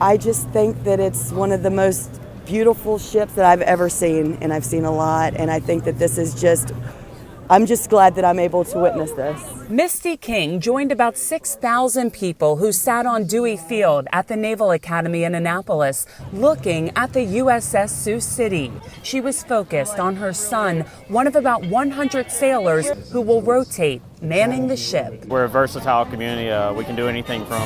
I just think that it's one of the most beautiful ships that I've ever seen, and I've seen a lot, and I think that this is just, I'm just glad that I'm able to witness this. Misty King joined about 6,000 people who sat on Dewey Field at the Naval Academy in Annapolis looking at the USS Sioux City. She was focused on her son, one of about 100 sailors who will rotate manning the ship. We're a versatile community. We can do anything from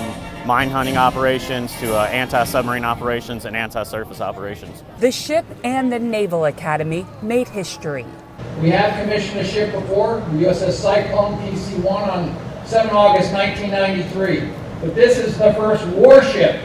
mine hunting operations to anti-submarine operations and anti-surface operations. The ship and the Naval Academy made history. We have commissioned a ship before, the USS Cyclone PC-1 on 7 August 1993. But this is the first warship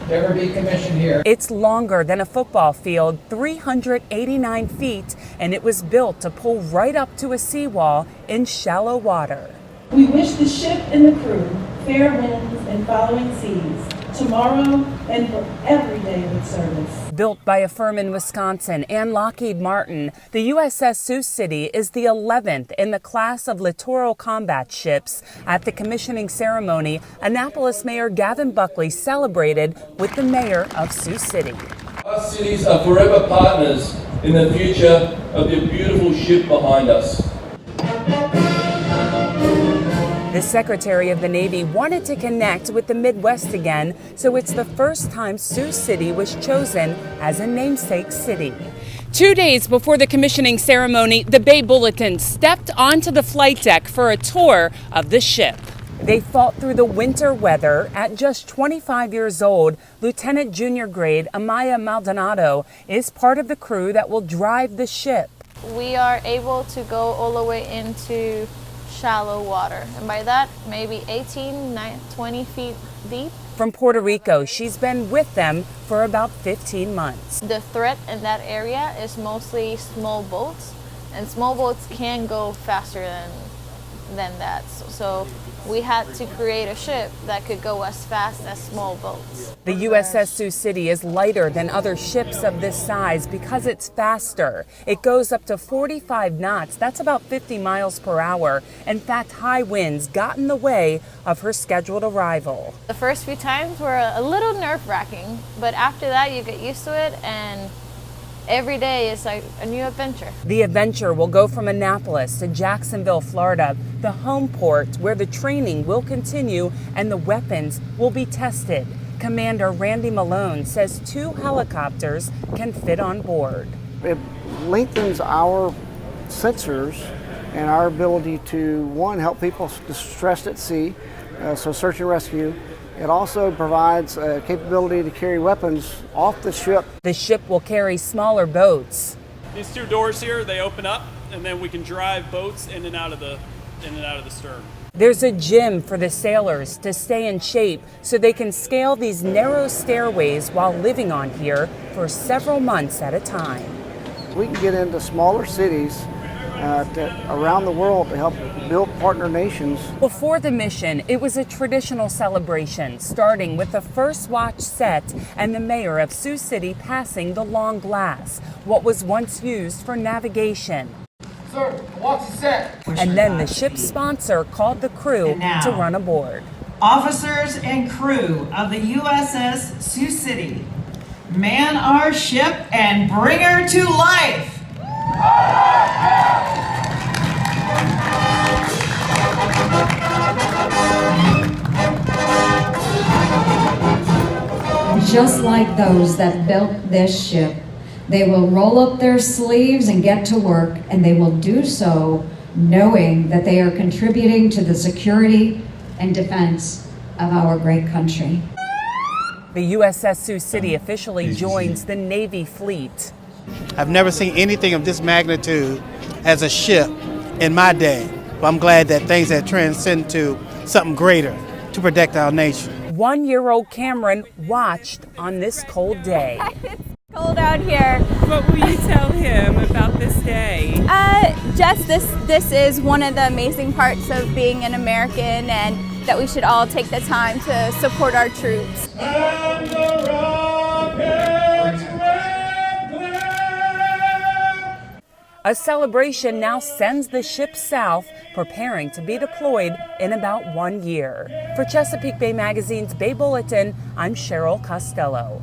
to ever be commissioned here. It's longer than a football field, 389 feet, and it was built to pull right up to a seawall in shallow water. We wish the ship and the crew fair winds and following seas, tomorrow and for every day of its service. Built by a firm in Wisconsin and Lockheed Martin, the USS Sioux City is the 11th in the class of littoral combat ships. At the commissioning ceremony, Annapolis Mayor Gavin Buckley celebrated with the mayor of Sioux City. Our cities are forever partners in the future of the beautiful ship behind us. The Secretary of the Navy wanted to connect with the Midwest again, so it's the first time Sioux City was chosen as a namesake city. 2 days before the commissioning ceremony, the Bay Bulletin stepped onto the flight deck for a tour of the ship. They fought through the winter weather. At just 25 years old, Lieutenant Junior Grade Amaya Maldonado is part of the crew that will drive the ship. We are able to go all the way into shallow water, and by that maybe 18, 20 feet deep. From Puerto Rico, she's been with them for about 15 months. The threat in that area is mostly small boats, and small boats can go faster than that. So we had to create a ship that could go as fast as small boats. The USS Sioux City is lighter than other ships of this size because it's faster. It goes up to 45 knots. That's about 50 miles per hour. In fact, high winds got in the way of her scheduled arrival. The first few times were a little nerve-wracking, but after that you get used to it, and every day is like a new adventure. The adventure will go from Annapolis to Jacksonville, Florida, the home port where the training will continue and the weapons will be tested. Commander Randy Malone says 2 helicopters can fit on board. It lengthens our sensors and our ability to, one, help people distressed at sea, so search and rescue. It also provides a capability to carry weapons off the ship. The ship will carry smaller boats. These 2 doors here, they open up, and then we can drive boats in and out of the stern. There's a gym for the sailors to stay in shape so they can scale these narrow stairways while living on here for several months at a time. We can get into smaller cities around the world to help build partner nations. Before the mission, it was a traditional celebration, starting with the first watch set and the mayor of Sioux City passing the long glass, what was once used for navigation. Sir, watch is set. And then the ship's sponsor called the crew to run aboard. Officers and crew of the USS Sioux City, man our ship and bring her to life. Just like those that built this ship, they will roll up their sleeves and get to work, and they will do so knowing that they are contributing to the security and defense of our great country. The USS Sioux City officially joins the Navy fleet. I've never seen anything of this magnitude as a ship in my day. But I'm glad that things have transcended to something greater to protect our nation. 1-year-old Cameron watched on this cold day. It's cold out here. What will you tell him about this day? Just this is one of the amazing parts of being an American, and that we should all take the time to support our troops. And the rockets A celebration now sends the ship south preparing to be deployed in about 1 year. For Chesapeake Bay Magazine's Bay Bulletin, I'm Cheryl Costello.